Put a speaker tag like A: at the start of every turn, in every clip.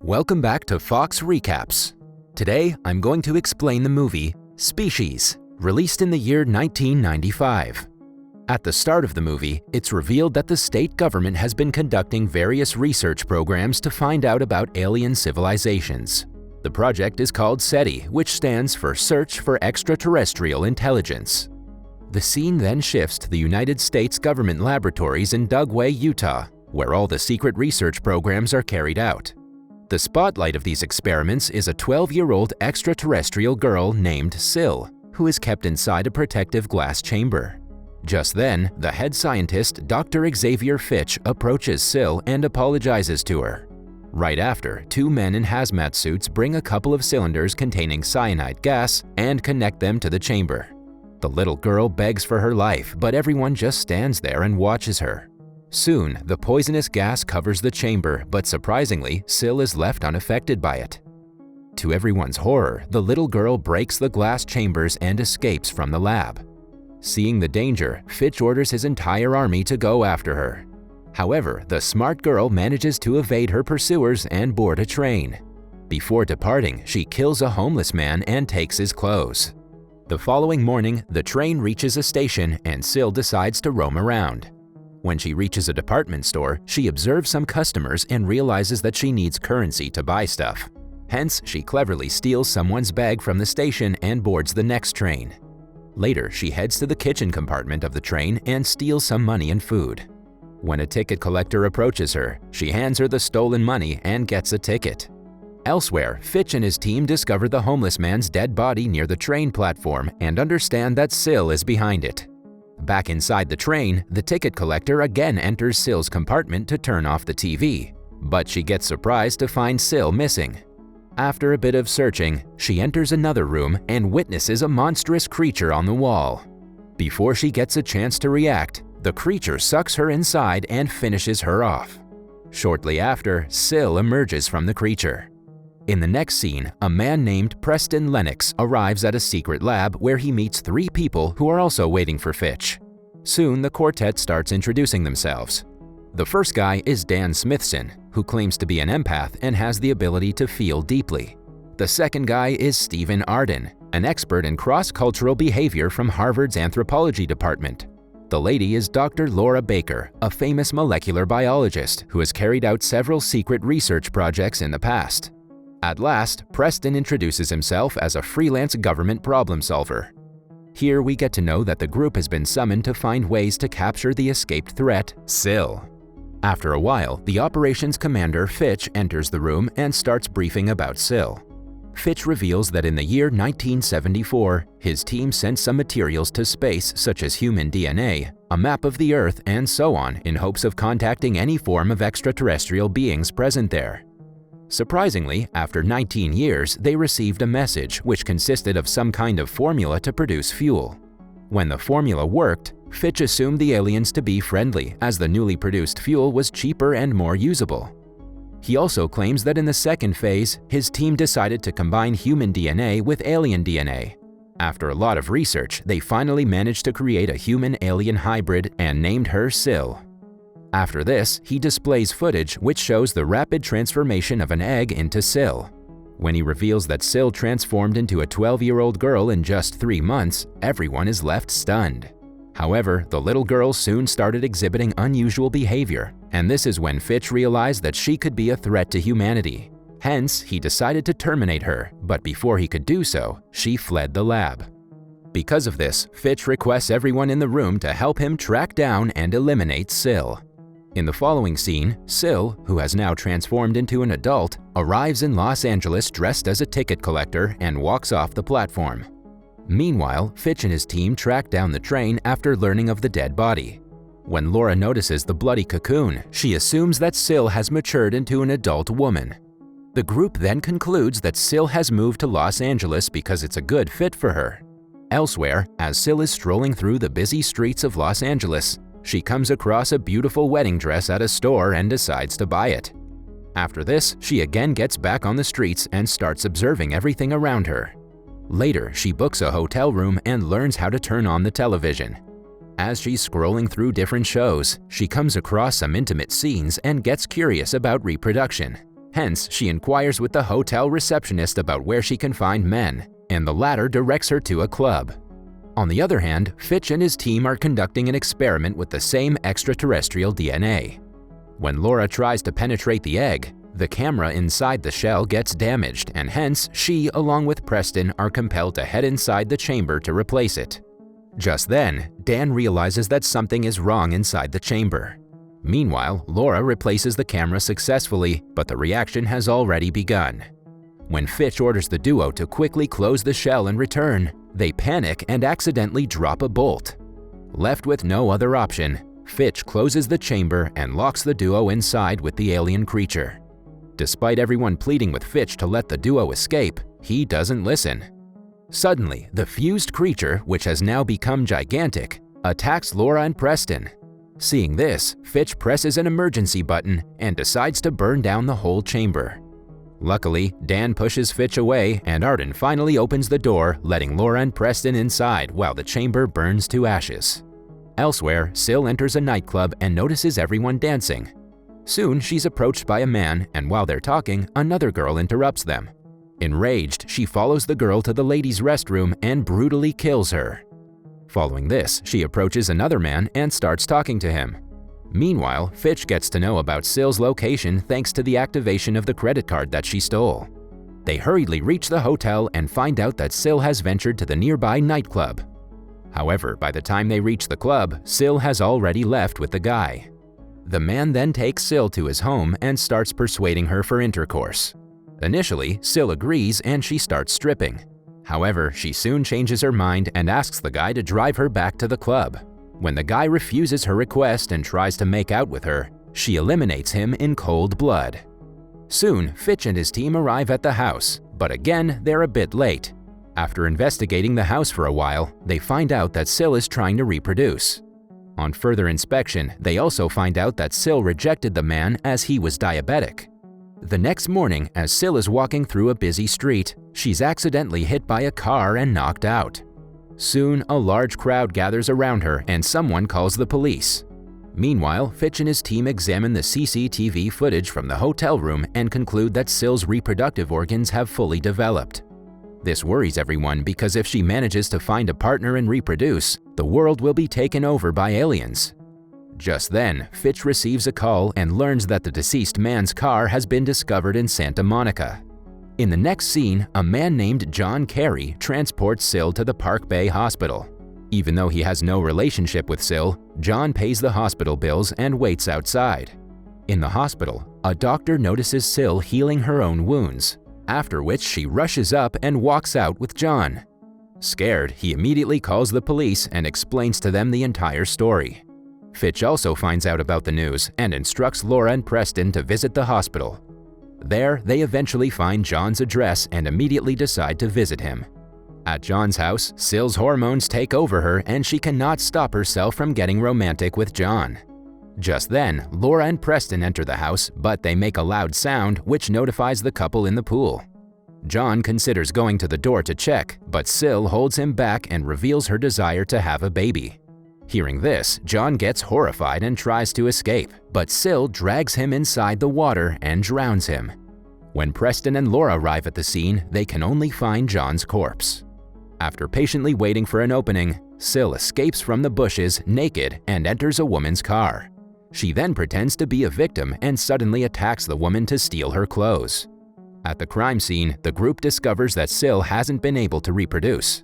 A: Welcome back to Fox Recaps. Today, I'm going to explain the movie Species, released in the year 1995. At the start of the movie, it's revealed that the state government has been conducting various research programs to find out about alien civilizations. The project is called SETI, which stands for Search for Extraterrestrial Intelligence. The scene then shifts to the United States government laboratories in Dugway, Utah, where all the secret research programs are carried out. The spotlight of these experiments is a 12-year-old extraterrestrial girl named Syl, who is kept inside a protective glass chamber. Just then, the head scientist, Dr. Xavier Fitch, approaches Syl and apologizes to her. Right after, two men in hazmat suits bring a couple of cylinders containing cyanide gas and connect them to the chamber. The little girl begs for her life, but everyone just stands there and watches her. Soon, the poisonous gas covers the chamber, but surprisingly, Syl is left unaffected by it. To everyone's horror, the little girl breaks the glass chambers and escapes from the lab. Seeing the danger, Fitch orders his entire army to go after her. However, the smart girl manages to evade her pursuers and board a train. Before departing, she kills a homeless man and takes his clothes. The following morning, the train reaches a station and Syl decides to roam around. When she reaches a department store, she observes some customers and realizes that she needs currency to buy stuff. Hence, she cleverly steals someone's bag from the station and boards the next train. Later, she heads to the kitchen compartment of the train and steals some money and food. When a ticket collector approaches her, she hands her the stolen money and gets a ticket. Elsewhere, Fitch and his team discover the homeless man's dead body near the train platform and understand that Syl is behind it. Back inside the train, the ticket collector again enters Syl's compartment to turn off the TV, but she gets surprised to find Syl missing. After a bit of searching, she enters another room and witnesses a monstrous creature on the wall. Before she gets a chance to react, the creature sucks her inside and finishes her off. Shortly after, Syl emerges from the creature. In the next scene, a man named Preston Lennox arrives at a secret lab where he meets three people who are also waiting for Fitch. Soon, the quartet starts introducing themselves. The first guy is Dan Smithson, who claims to be an empath and has the ability to feel deeply. The second guy is Stephen Arden, an expert in cross-cultural behavior from Harvard's anthropology department. The lady is Dr. Laura Baker, a famous molecular biologist who has carried out several secret research projects in the past. At last, Preston introduces himself as a freelance government problem solver. Here we get to know that the group has been summoned to find ways to capture the escaped threat, Syl. After a while, the operations commander, Fitch, enters the room and starts briefing about Syl. Fitch reveals that in the year 1974, his team sent some materials to space such as human DNA, a map of the Earth, and so on in hopes of contacting any form of extraterrestrial beings present there. Surprisingly, after 19 years, they received a message which consisted of some kind of formula to produce fuel. When the formula worked, Fitch assumed the aliens to be friendly as the newly produced fuel was cheaper and more usable. He also claims that in the second phase, his team decided to combine human DNA with alien DNA. After a lot of research, they finally managed to create a human-alien hybrid and named her Syl. After this, he displays footage which shows the rapid transformation of an egg into Syl. When he reveals that Syl transformed into a 12-year-old girl in just 3 months, everyone is left stunned. However, the little girl soon started exhibiting unusual behavior, and this is when Fitch realized that she could be a threat to humanity. Hence, he decided to terminate her, but before he could do so, she fled the lab. Because of this, Fitch requests everyone in the room to help him track down and eliminate Syl. In the following scene, Syl, who has now transformed into an adult, arrives in Los Angeles dressed as a ticket collector and walks off the platform. Meanwhile, Fitch and his team track down the train after learning of the dead body. When Laura notices the bloody cocoon, she assumes that Syl has matured into an adult woman. The group then concludes that Syl has moved to Los Angeles because it's a good fit for her. Elsewhere, as Syl is strolling through the busy streets of Los Angeles, she comes across a beautiful wedding dress at a store and decides to buy it. After this, she again gets back on the streets and starts observing everything around her. Later, she books a hotel room and learns how to turn on the television. As she's scrolling through different shows, she comes across some intimate scenes and gets curious about reproduction. Hence, she inquires with the hotel receptionist about where she can find men, and the latter directs her to a club. On the other hand, Fitch and his team are conducting an experiment with the same extraterrestrial DNA. When Laura tries to penetrate the egg, the camera inside the shell gets damaged, and hence she, along with Preston, are compelled to head inside the chamber to replace it. Just then, Dan realizes that something is wrong inside the chamber. Meanwhile, Laura replaces the camera successfully, but the reaction has already begun. When Fitch orders the duo to quickly close the shell and return, they panic and accidentally drop a bolt. Left with no other option, Fitch closes the chamber and locks the duo inside with the alien creature. Despite everyone pleading with Fitch to let the duo escape, he doesn't listen. Suddenly, the fused creature, which has now become gigantic, attacks Laura and Preston. Seeing this, Fitch presses an emergency button and decides to burn down the whole chamber. Luckily, Dan pushes Fitch away and Arden finally opens the door, letting Laura and Preston inside while the chamber burns to ashes. Elsewhere, Sil enters a nightclub and notices everyone dancing. Soon, she's approached by a man, and while they're talking, another girl interrupts them. Enraged, she follows the girl to the ladies' restroom and brutally kills her. Following this, she approaches another man and starts talking to him. Meanwhile, Fitch gets to know about Sil's location thanks to the activation of the credit card that she stole. They hurriedly reach the hotel and find out that Sil has ventured to the nearby nightclub. However, by the time they reach the club, Sil has already left with the guy. The man then takes Sil to his home and starts persuading her for intercourse. Initially, Sil agrees and she starts stripping. However, she soon changes her mind and asks the guy to drive her back to the club. When the guy refuses her request and tries to make out with her, she eliminates him in cold blood. Soon, Fitch and his team arrive at the house, but again, they're a bit late. After investigating the house for a while, they find out that Sil is trying to reproduce. On further inspection, they also find out that Sil rejected the man as he was diabetic. The next morning, as Sil is walking through a busy street, she's accidentally hit by a car and knocked out. Soon, a large crowd gathers around her and someone calls the police. Meanwhile, Fitch and his team examine the CCTV footage from the hotel room and conclude that Sil's reproductive organs have fully developed. This worries everyone because if she manages to find a partner and reproduce, the world will be taken over by aliens. Just then, Fitch receives a call and learns that the deceased man's car has been discovered in Santa Monica. In the next scene, a man named John Carey transports Sil to the Park Bay Hospital. Even though he has no relationship with Sil, John pays the hospital bills and waits outside. In the hospital, a doctor notices Sil healing her own wounds, after which she rushes up and walks out with John. Scared, he immediately calls the police and explains to them the entire story. Fitch also finds out about the news and instructs Laura and Preston to visit the hospital. There, they eventually find John's address and immediately decide to visit him. At John's house, Sil's hormones take over her and she cannot stop herself from getting romantic with John. Just then, Laura and Preston enter the house, but they make a loud sound which notifies the couple in the pool. John considers going to the door to check, but Sil holds him back and reveals her desire to have a baby. Hearing this, John gets horrified and tries to escape, but Sil drags him inside the water and drowns him. When Preston and Laura arrive at the scene, they can only find John's corpse. After patiently waiting for an opening, Sil escapes from the bushes naked and enters a woman's car. She then pretends to be a victim and suddenly attacks the woman to steal her clothes. At the crime scene, the group discovers that Sil hasn't been able to reproduce.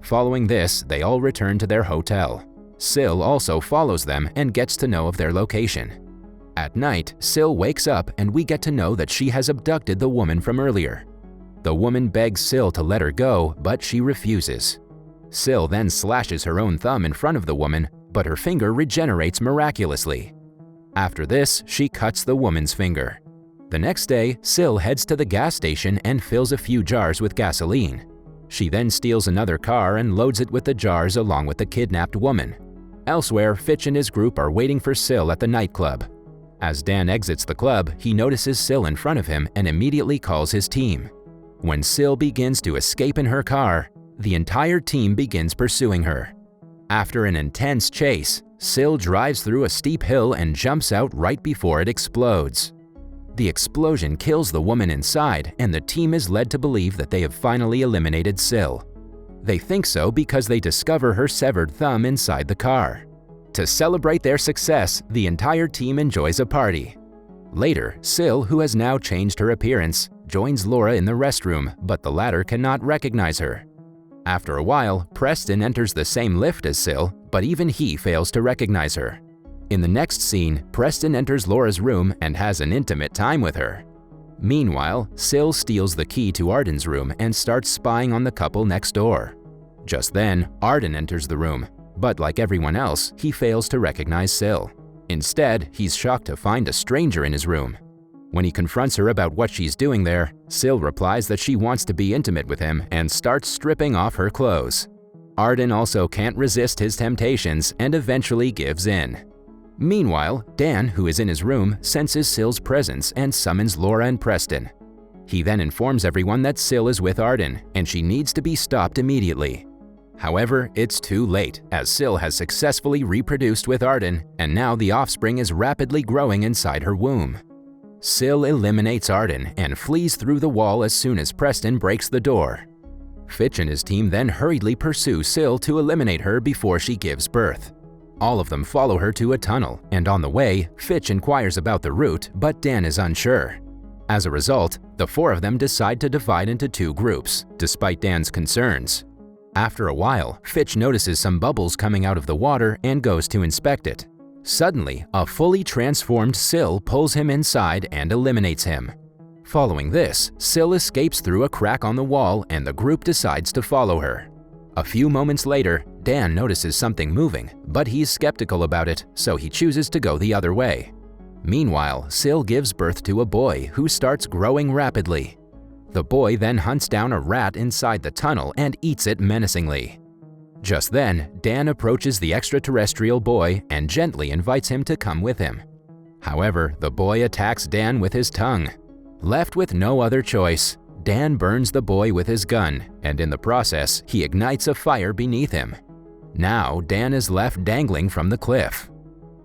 A: Following this, they all return to their hotel. Sil also follows them and gets to know of their location. At night, Sil wakes up and we get to know that she has abducted the woman from earlier. The woman begs Sil to let her go, but she refuses. Sil then slashes her own thumb in front of the woman, but her finger regenerates miraculously. After this, she cuts the woman's finger. The next day, Sil heads to the gas station and fills a few jars with gasoline. She then steals another car and loads it with the jars along with the kidnapped woman. Elsewhere, Fitch and his group are waiting for Sil at the nightclub. As Dan exits the club, he notices Sil in front of him and immediately calls his team. When Sil begins to escape in her car, the entire team begins pursuing her. After an intense chase, Sil drives through a steep hill and jumps out right before it explodes. The explosion kills the woman inside, and the team is led to believe that they have finally eliminated Sil. They think so because they discover her severed thumb inside the car. To celebrate their success, the entire team enjoys a party. Later, Sil, who has now changed her appearance, joins Laura in the restroom, but the latter cannot recognize her. After a while, Preston enters the same lift as Sil, but even he fails to recognize her. In the next scene, Preston enters Laura's room and has an intimate time with her. Meanwhile, Sil steals the key to Arden's room and starts spying on the couple next door. Just then, Arden enters the room, but like everyone else, he fails to recognize Sil. Instead, he's shocked to find a stranger in his room. When he confronts her about what she's doing there, Sil replies that she wants to be intimate with him and starts stripping off her clothes. Arden also can't resist his temptations and eventually gives in. Meanwhile, Dan, who is in his room, senses Sil's presence and summons Laura and Preston. He then informs everyone that Sil is with Arden and she needs to be stopped immediately. However, it's too late, as Sil has successfully reproduced with Arden, and now the offspring is rapidly growing inside her womb. Sil eliminates Arden and flees through the wall as soon as Preston breaks the door. Fitch and his team then hurriedly pursue Sil to eliminate her before she gives birth. All of them follow her to a tunnel, and on the way, Fitch inquires about the route, but Dan is unsure. As a result, the four of them decide to divide into two groups, despite Dan's concerns. After a while, Fitch notices some bubbles coming out of the water and goes to inspect it. Suddenly, a fully transformed Sil pulls him inside and eliminates him. Following this, Sil escapes through a crack on the wall and the group decides to follow her. A few moments later, Dan notices something moving, but he's skeptical about it, so he chooses to go the other way. Meanwhile, Sil gives birth to a boy who starts growing rapidly. The boy then hunts down a rat inside the tunnel and eats it menacingly. Just then, Dan approaches the extraterrestrial boy and gently invites him to come with him. However, the boy attacks Dan with his tongue. Left with no other choice, Dan burns the boy with his gun, and in the process, he ignites a fire beneath him. Now, Dan is left dangling from the cliff.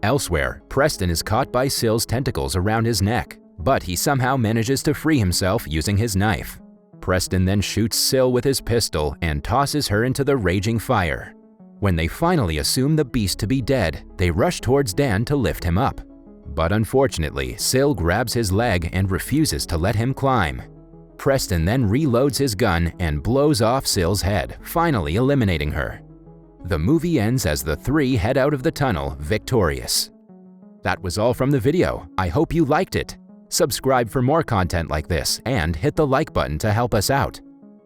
A: Elsewhere, Preston is caught by Sil's tentacles around his neck, but he somehow manages to free himself using his knife. Preston then shoots Sil with his pistol and tosses her into the raging fire. When they finally assume the beast to be dead, they rush towards Dan to lift him up. But unfortunately, Sil grabs his leg and refuses to let him climb. Preston then reloads his gun and blows off Sil's head, finally eliminating her. The movie ends as the three head out of the tunnel victorious. That was all from the video. I hope you liked it. Subscribe for more content like this and hit the like button to help us out.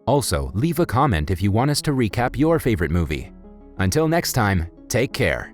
A: Also, leave a comment if you want us to recap your favorite movie. Until next time, take care.